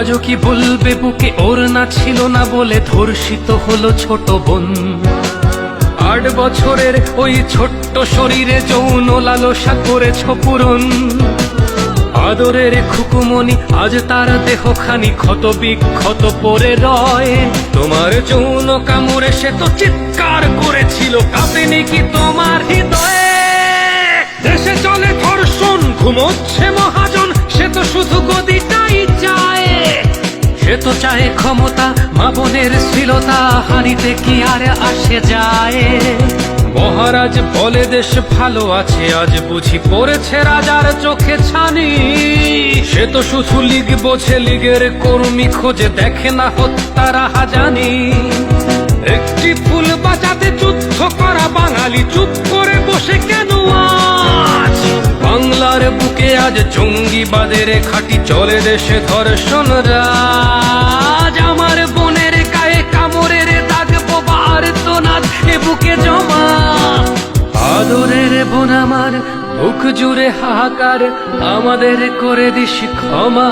আজও কি বলবে বুকে ওর না ছিল না বলে ধর্ষিত হলো ছোট বোন। 8 বছরের ওই ছোট্ট শরীরে যৌন লালসা করেছ পূরণ। আদরের খুকুমনি আজ তার দেহখানি ক্ষত বিক্ষত পড়ে রয়। তোমার যৌন কামড়ে সে তো চিৎকার করেছিল, কাঁপেনি কি তোমার হৃদয়ে? দেশে চলে ধর্ষণ, ঘুমোচ্ছে মহাজন, সে তো শুধু গদিটাই চায়। সে তো চায় ক্ষমতা, মা বোনের শ্লীলতা হানিতে কি আর আসে যায়? মহারাজ বলে দেশ ভালো আছে, আজ বুঝি পড়েছে রাজার চোখে ছানি। সে তো শুধু লীগ বোঝে, লীগের কর্মী খোঁজে, দেখে না হত্যার হাজানি। একটি ফুল বাঁচাতে যুদ্ধ করা বাঙালি চুপ করে বসে কেন আজ? বাংলার বুকে আজ জঙ্গিবাদের খাঁটি চলে, দেশে ধর্ষণ রাজ। আমার বোনের গায়ে কামড়ের দাগ, বোবা আর তো না এ বুকে জমা। আদরের বোন আমার, বুক জুড়ে হাহাকার, আমাদের করে দিস ক্ষমা।